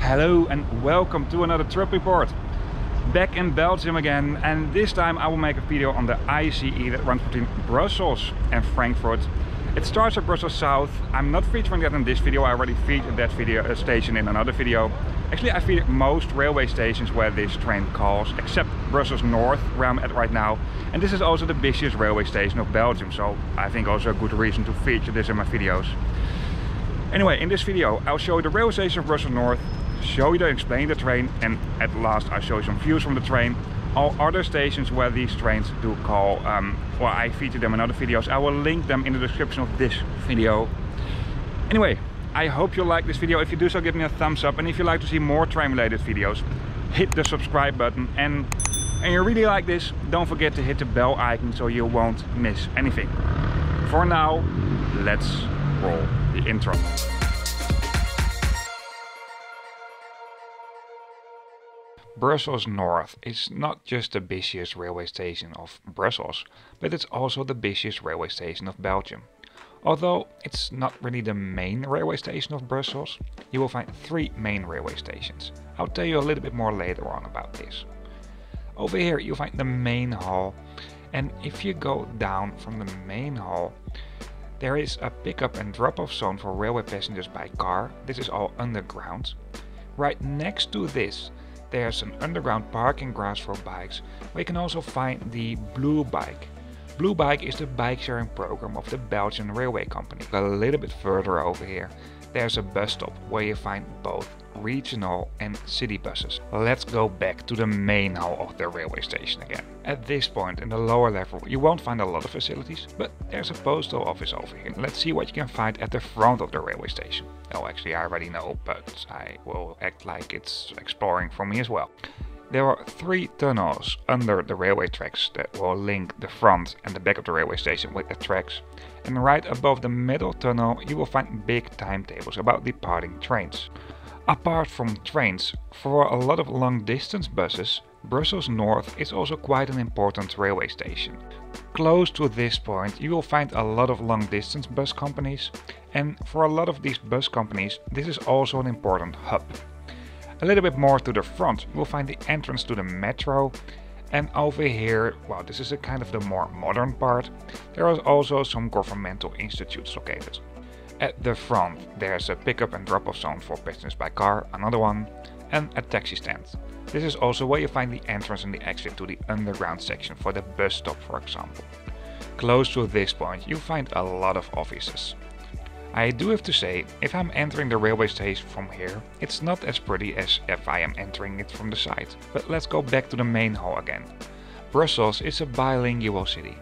Hello and welcome to another trip report. Back in Belgium again, and this time I will make a video on the ICE that runs between Brussels and Frankfurt. It starts at Brussels South. I'm not featuring that in this video. I already featured that station in another video. Actually, I featured most railway stations where this train calls, except Brussels-Nord, where I'm at right now. And this is also the busiest railway station of Belgium, so I think also a good reason to feature this in my videos. Anyway, in this video I'll show you the railway station of Brussels-Nord, show you explain the train, and at last I'll show you some views from the train. All other stations where these trains do call, I feature them in other videos. I will link them in the description of this video. Anyway, I hope you like this video. If you do so, give me a thumbs up, and if you like to see more train related videos, hit the subscribe button, and you really like this, don't forget to hit the bell icon so you won't miss anything. For now, let's roll the intro. Brussels-Nord is not just the busiest railway station of Brussels, but it's also the busiest railway station of Belgium. Although it's not really the main railway station of Brussels, you will find three main railway stations. I'll tell you a little bit more later on about this. Over here you'll find the main hall, and if you go down from the main hall, there is a pick-up and drop-off zone for railway passengers by car. This is all underground. Right next to this there's an underground parking garage for bikes, where you can also find the Blue Bike. Blue Bike is the bike sharing program of the Belgian railway company. A little bit further over here there's a bus stop where you find both regional and city buses. Let's go back to the main hall of the railway station again. At this point in the lower level you won't find a lot of facilities, but there's a postal office over here. Let's see what you can find at the front of the railway station. Oh, actually I already know, but I will act like it's exploring for me as well. There are three tunnels under the railway tracks that will link the front and the back of the railway station with the tracks. And right above the middle tunnel you will find big timetables about departing trains. Apart from trains, for a lot of long distance buses, Brussels-Nord is also quite an important railway station. Close to this point you will find a lot of long distance bus companies, and for a lot of these bus companies this is also an important hub. A little bit more to the front you will find the entrance to the metro, and over here, well, this is a kind of the more modern part, there are also some governmental institutes located. At the front there's a pick-up and drop-off zone for passengers by car, another one, and a taxi stand. This is also where you find the entrance and the exit to the underground section for the bus stop, for example. Close to this point you find a lot of offices. I do have to say, if I'm entering the railway station from here, it's not as pretty as if I am entering it from the side. But let's go back to the main hall again. Brussels is a bilingual city,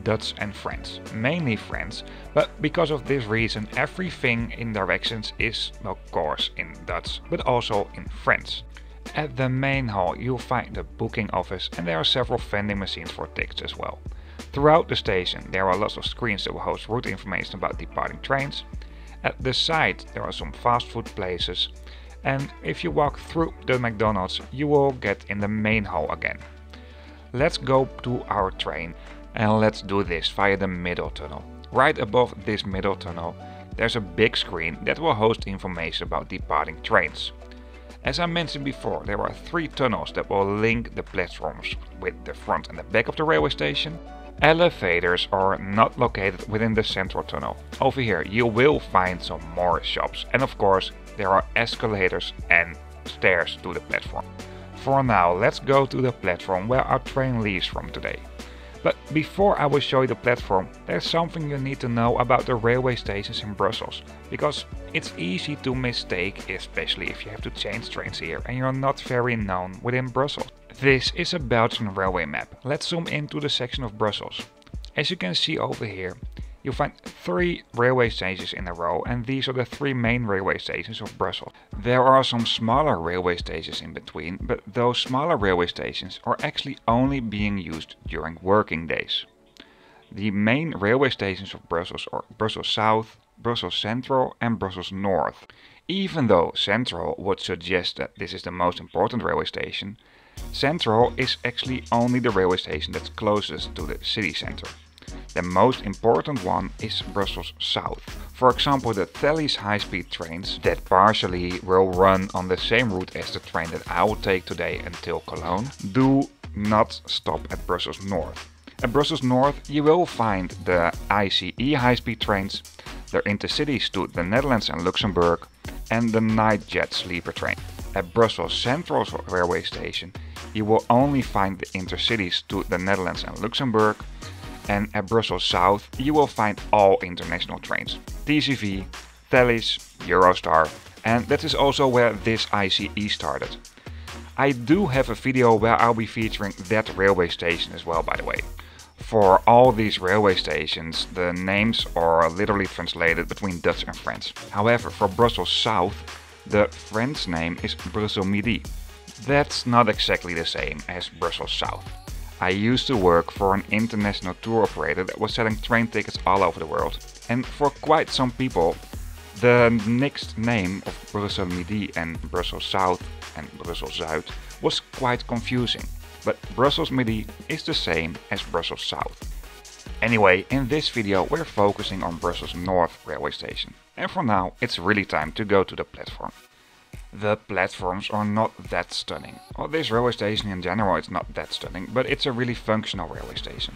Dutch and French, mainly French, but because of this reason everything in directions is of course in Dutch, but also in French. At the main hall you'll find the booking office, and there are several vending machines for tickets as well. Throughout the station there are lots of screens that will host route information about departing trains. At the side there are some fast food places, and if you walk through the McDonald's you will get in the main hall again. Let's go to our train, and let's do this via the middle tunnel. Right above this middle tunnel there's a big screen that will host information about departing trains. As I mentioned before, there are three tunnels that will link the platforms with the front and the back of the railway station. Elevators are not located within the central tunnel. Over here you will find some more shops, and of course there are escalators and stairs to the platform. For now let's go to the platform where our train leaves from today. But before I will show you the platform, there's something you need to know about the railway stations in Brussels, because it's easy to mistake, especially if you have to change trains here and you're not very known within Brussels. This is a Belgian railway map. Let's zoom into the section of Brussels. As you can see over here, you'll find three railway stations in a row, and these are the three main railway stations of Brussels. There are some smaller railway stations in between, but those smaller railway stations are actually only being used during working days. The main railway stations of Brussels are Brussels South, Brussels Central and Brussels-Nord. Even though Central would suggest that this is the most important railway station, Central is actually only the railway station that's closest to the city center. The most important one is Brussels South. For example, the Thalys high-speed trains that partially will run on the same route as the train that I will take today until Cologne do not stop at Brussels-Nord. At Brussels-Nord you will find the ICE high-speed trains, the intercities to the Netherlands and Luxembourg, and the night jet sleeper train. At Brussels Central railway station you will only find the intercities to the Netherlands and Luxembourg, and at Brussels South you will find all international trains, TGV, Thalys, Eurostar, and that is also where this ICE started. I do have a video where I'll be featuring that railway station as well, by the way. For all these railway stations, the names are literally translated between Dutch and French. However, for Brussels South, the French name is Brussels Midi. That's not exactly the same as Brussels South. I used to work for an international tour operator that was selling train tickets all over the world. And for quite some people, the mixed name of Brussels Midi and Brussels South and Brussels Zuid was quite confusing. But Brussels Midi is the same as Brussels South. Anyway, in this video we're focusing on Brussels North railway station. And for now it's really time to go to the platform. The platforms are not that stunning. Well, this railway station in general is not that stunning, but it's a really functional railway station.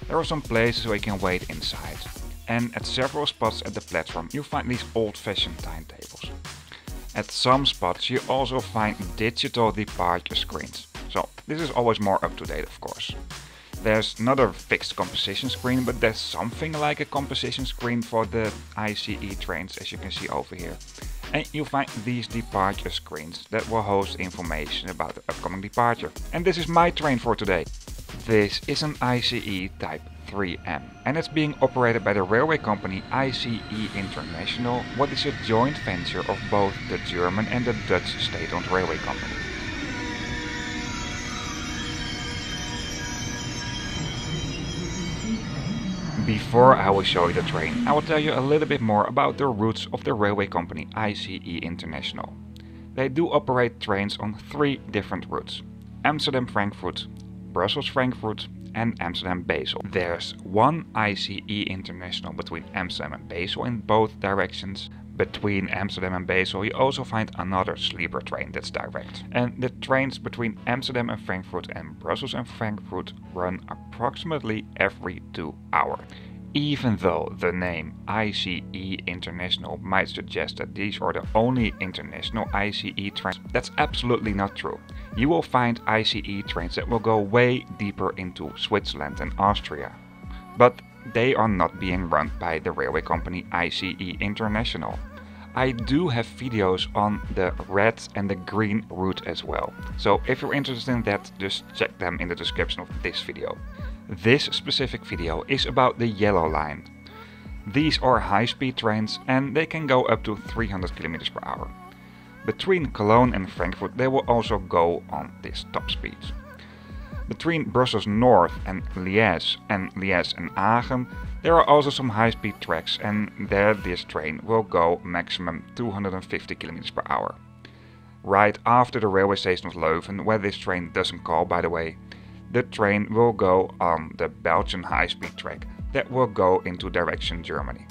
There are some places where you can wait inside. And at several spots at the platform you find these old-fashioned timetables. At some spots you also find digital departure screens. So this is always more up to date, of course. There's not a fixed composition screen, but there's something like a composition screen for the ICE trains, as you can see over here. And you find these departure screens that will host information about the upcoming departure. And this is my train for today. This is an ICE Type 3M and it's being operated by the railway company ICE International, what is a joint venture of both the German and the Dutch state-owned railway company. Before I will show you the train, I will tell you a little bit more about the routes of the railway company ICE International. They do operate trains on 3 different routes: Amsterdam-Frankfurt, Brussels-Frankfurt and Amsterdam-Basel. There's one ICE International between Amsterdam and Basel in both directions. Between Amsterdam and Basel you also find another sleeper train that's direct. And the trains between Amsterdam and Frankfurt and Brussels and Frankfurt run approximately every 2 hours. Even though the name ICE International might suggest that these are the only international ICE trains, that's absolutely not true. You will find ICE trains that will go way deeper into Switzerland and Austria. But they are not being run by the railway company ICE International. I do have videos on the red and the green route as well. So if you're interested in that, just check them in the description of this video. This specific video is about the yellow line. These are high-speed trains and they can go up to 300 km per hour. Between Cologne and Frankfurt they will also go on this top speed. Between Brussels-Nord and Liège and Aachen there are also some high-speed tracks, and there this train will go maximum 250 km per hour. Right after the railway station of Leuven, where this train doesn't call by the way, the train will go on the Belgian high-speed track that will go into direction Germany.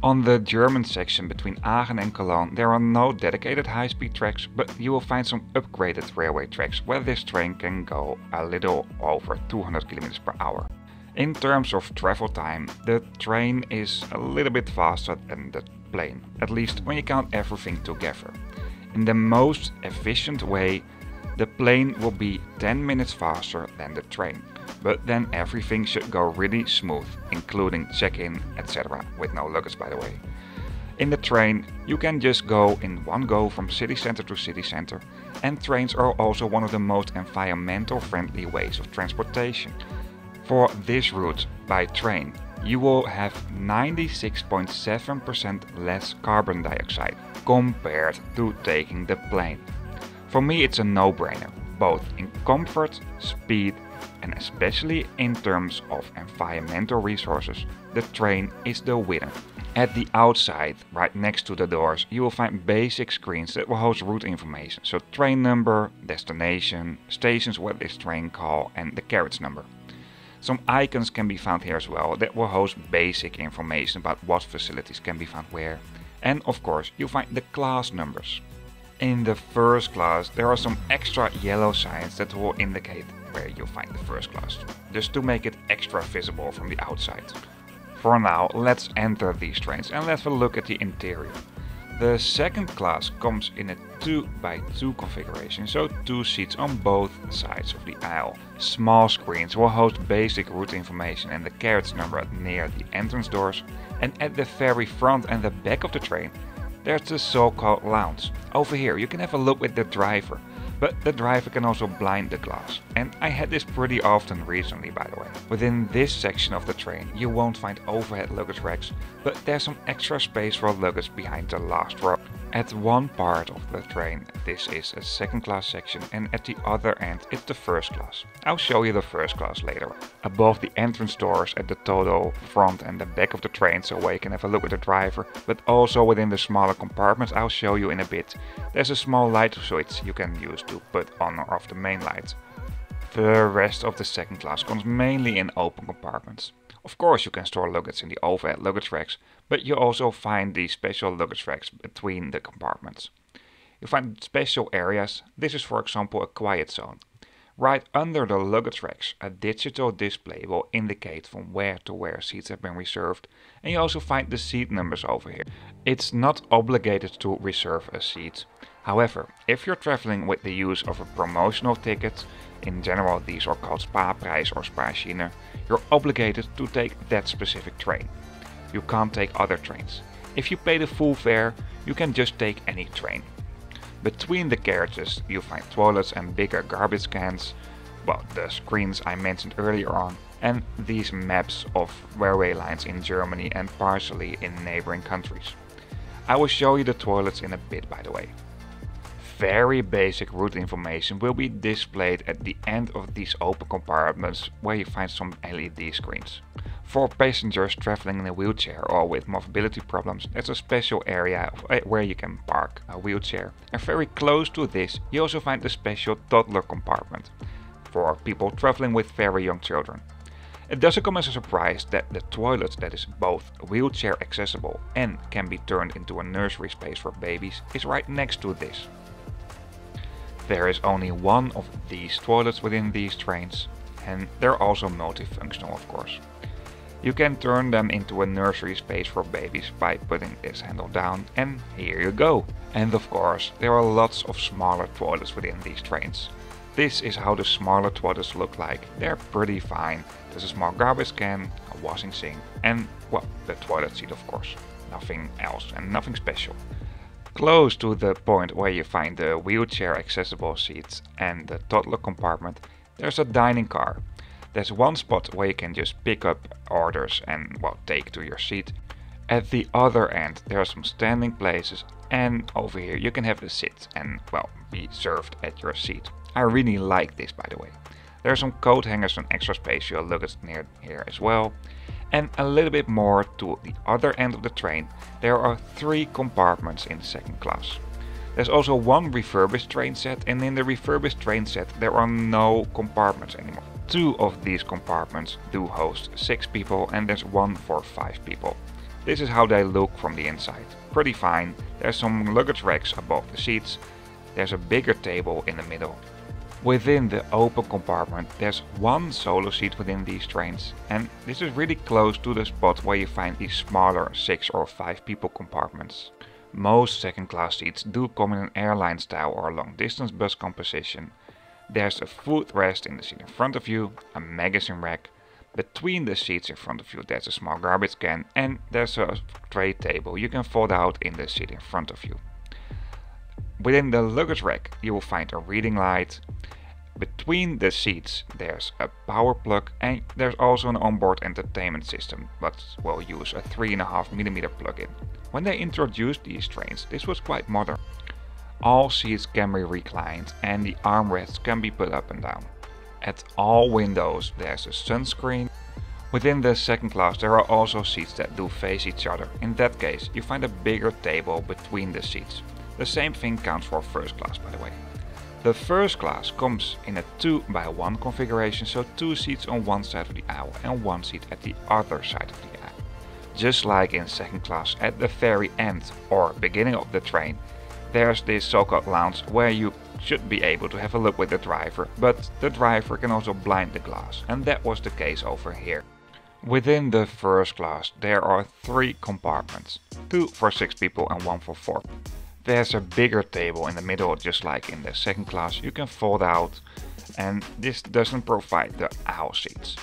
On the German section between Aachen and Cologne there are no dedicated high-speed tracks, but you will find some upgraded railway tracks where this train can go a little over 200 km per hour. In terms of travel time, the train is a little bit faster than the plane, at least when you count everything together. In the most efficient way, the plane will be 10 minutes faster than the train, but then everything should go really smooth, including check-in, etc. with no luggage by the way. In the train, you can just go in one go from city center to city center, and trains are also one of the most environmental friendly ways of transportation. For this route by train, you will have 96.7% less carbon dioxide compared to taking the plane. For me it's a no-brainer, both in comfort, speed and especially in terms of environmental resources, the train is the winner. At the outside, right next to the doors, you will find basic screens that will host route information, so train number, destination, stations where this train call and the carriage number. Some icons can be found here as well that will host basic information about what facilities can be found where. And of course you'll find the class numbers. In the first class there are some extra yellow signs that will indicate where you'll find the first class, just to make it extra visible from the outside. For now, let's enter these trains and let's have a look at the interior. The second class comes in a 2x2 configuration, so 2 seats on both sides of the aisle. Small screens will host basic route information and the carriage number near the entrance doors, and at the very front and the back of the train there's the so-called lounge. Over here you can have a look with the driver, but the driver can also blind the glass. And I had this pretty often recently, by the way. Within this section of the train you won't find overhead luggage racks, but there's some extra space for luggage behind the last row. At one part of the train this is a second class section, and at the other end it's the first class. I'll show you the first class later. Above the entrance doors at the total front and the back of the train, so where you can have a look at the driver, but also within the smaller compartments I'll show you in a bit, there's a small light switch you can use to put on or off the main light. The rest of the second class comes mainly in open compartments. Of course you can store luggage in the overhead luggage racks, but you also find these special luggage racks between the compartments. You find special areas. This is for example a quiet zone. Right under the luggage racks a digital display will indicate from where to where seats have been reserved, and you also find the seat numbers over here. It's not obligated to reserve a seat. However, if you're traveling with the use of a promotional ticket, in general these are called Spa-prijs or Spa-schiene, you're obligated to take that specific train. You can't take other trains. If you pay the full fare, you can just take any train. Between the carriages you find toilets and bigger garbage cans, well, the screens I mentioned earlier on, and these maps of railway lines in Germany and partially in neighboring countries. I will show you the toilets in a bit, by the way. Very basic route information will be displayed at the end of these open compartments where you find some LED screens. For passengers traveling in a wheelchair or with mobility problems, there's a special area where you can park a wheelchair. And very close to this you also find the special toddler compartment for people traveling with very young children. It doesn't come as a surprise that the toilet that is both wheelchair accessible and can be turned into a nursery space for babies is right next to this. There is only one of these toilets within these trains, and they're also multifunctional of course. You can turn them into a nursery space for babies by putting this handle down, and here you go. And of course there are lots of smaller toilets within these trains. This is how the smaller toilets look like. They're pretty fine. There's a small garbage can, a washing sink, and well, the toilet seat of course. Nothing else and nothing special. Close to the point where you find the wheelchair accessible seats and the toddler compartment, there's a dining car. There's one spot where you can just pick up orders and well, take to your seat. At the other end there are some standing places, and over here you can have a sit and well, be served at your seat. I really like this, by the way. There are some coat hangers and extra space for your luggage near here as well. And a little bit more to the other end of the train, there are 3 compartments in second class. There's also one refurbished train set, and in the refurbished train set there are no compartments anymore. 2 of these compartments do host 6 people, and there's one for 5 people. This is how they look from the inside. Pretty fine. There's some luggage racks above the seats. There's a bigger table in the middle. Within the open compartment there's one solo seat within these trains, and this is really close to the spot where you find these smaller 6 or 5 people compartments. Most second class seats do come in an airline style or long distance bus composition. There's a footrest in the seat in front of you, a magazine rack. Between the seats in front of you there's a small garbage can, and there's a tray table you can fold out in the seat in front of you. Within the luggage rack you will find a reading light. Between the seats there's a power plug, and there's also an onboard entertainment system, but will use a 3.5mm plug-in. When they introduced these trains this was quite modern. All seats can be reclined and the armrests can be put up and down. At all windows there's a sunscreen. Within the second class there are also seats that do face each other. In that case you find a bigger table between the seats. The same thing counts for first class, by the way. The first class comes in a 2x1 configuration, so 2 seats on one side of the aisle and 1 seat at the other side of the aisle. Just like in second class at the very end or beginning of the train, there's this so-called lounge where you should be able to have a look with the driver, but the driver can also blind the glass, and that was the case over here. Within the first class there are 3 compartments, 2 for 6 people and 1 for 4. There's a bigger table in the middle, just like in the second class. You can fold out, and this doesn't provide the aisle seats.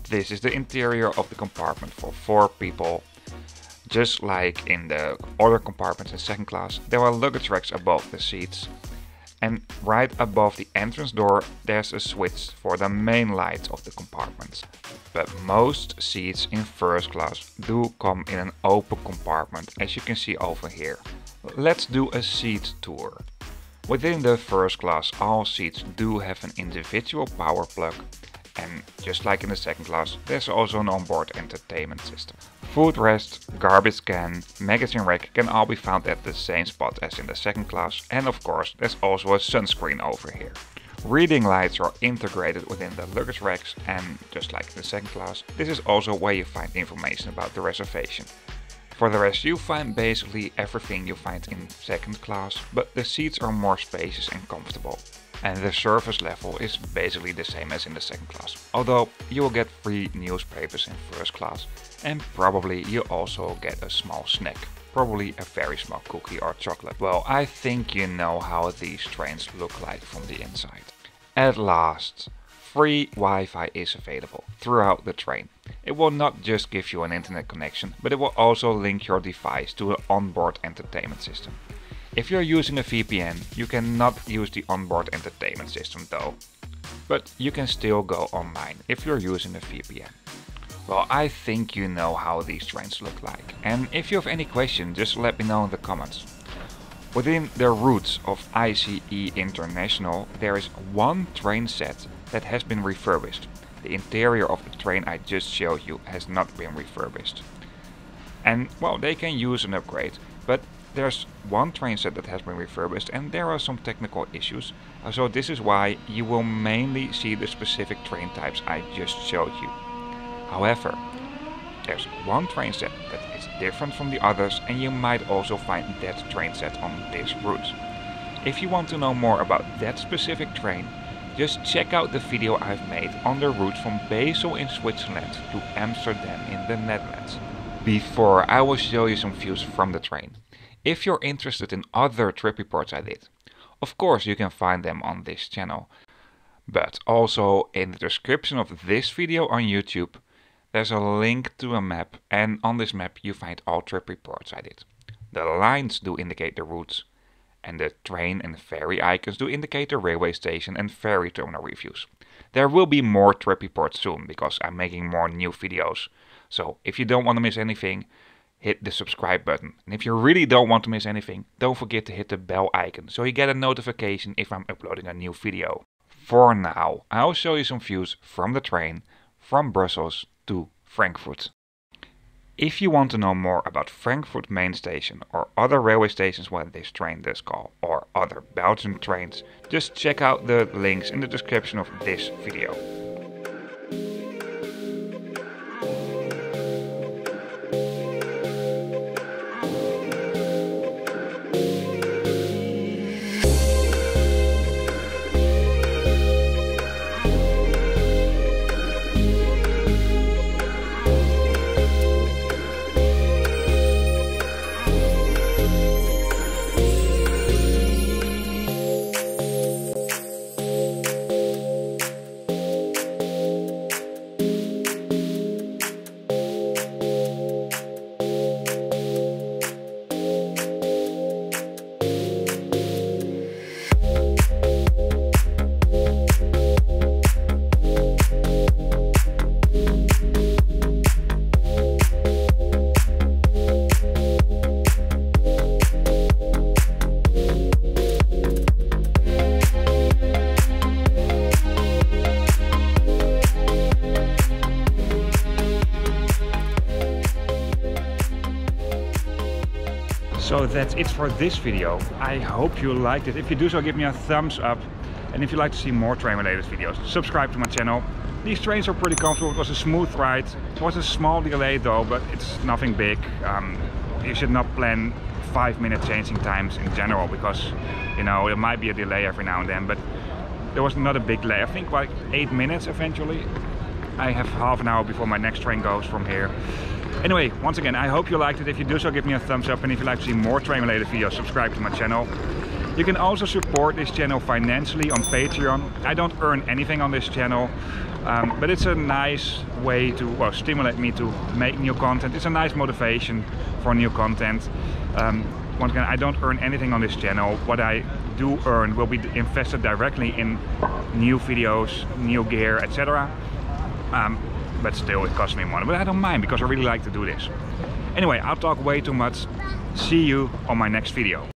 This is the interior of the compartment for 4 people. Just like in the other compartments in second class, there are luggage racks above the seats. And right above the entrance door there's a switch for the main lights of the compartments. But most seats in first class do come in an open compartment, as you can see over here. Let's do a seat tour. Within the first class all seats do have an individual power plug, and just like in the second class there's also an onboard entertainment system. Footrest, garbage can, magazine rack can all be found at the same spot as in the second class, and of course there's also a sunscreen over here. Reading lights are integrated within the luggage racks, and just like in the second class, this is also where you find information about the reservation. For the rest you find basically everything you find in second class, but the seats are more spacious and comfortable. And the service level is basically the same as in the second class, although you will get free newspapers in first class, and probably you also get a small snack, probably a very small cookie or chocolate. Well, I think you know how these trains look like from the inside. At last, free Wi-Fi is available throughout the train. It will not just give you an internet connection, but it will also link your device to an onboard entertainment system. If you're using a VPN, you cannot use the onboard entertainment system though. But you can still go online if you're using a VPN. Well, I think you know how these trains look like. And if you have any questions, just let me know in the comments. Within the routes of ICE International, there is one train set that has been refurbished. The interior of the train I just showed you has not been refurbished. And well, they can use an upgrade, but there's one train set that has been refurbished and there are some technical issues, so this is why you will mainly see the specific train types I just showed you. However, there's one train set that is different from the others, and you might also find that train set on this route. If you want to know more about that specific train, just check out the video I've made on the route from Basel in Switzerland to Amsterdam in the Netherlands. Before I will show you some views from the train. If you're interested in other trip reports I did, of course you can find them on this channel. But also in the description of this video on YouTube, there's a link to a map, and on this map you find all trip reports I did. The lines do indicate the routes, and the train and ferry icons do indicate the railway station and ferry terminal reviews. There will be more trip reports soon because I'm making more new videos. So if you don't want to miss anything, hit the subscribe button. And if you really don't want to miss anything, don't forget to hit the bell icon so you get a notification if I'm uploading a new video. For now, I'll show you some views from the train from Brussels to Frankfurt. If you want to know more about Frankfurt main station or other railway stations where this train does call, or other Belgian trains, just check out the links in the description of this video. that's it for this video. I hope you liked it. If you do so, give me a thumbs up. And if you'd like to see more train related videos, subscribe to my channel. These trains are pretty comfortable. It was a smooth ride. It was a small delay though, but it's nothing big. You should not plan 5-minute changing times in general, because you know there might be a delay every now and then, but there was not a big delay. I think like 8 minutes eventually. I have half an hour before my next train goes from here. Anyway, once again, I hope you liked it. If you do so, give me a thumbs up, and if you'd like to see more train related videos, subscribe to my channel. You can also support this channel financially on Patreon. I don't earn anything on this channel, but it's a nice way to stimulate me to make new content. It's a nice motivation for new content. Once again, I don't earn anything on this channel. What I do earn will be invested directly in new videos, new gear, etc. But still, it costs me money. But I don't mind, because I really like to do this. Anyway, I'll talk way too much. See you on my next video.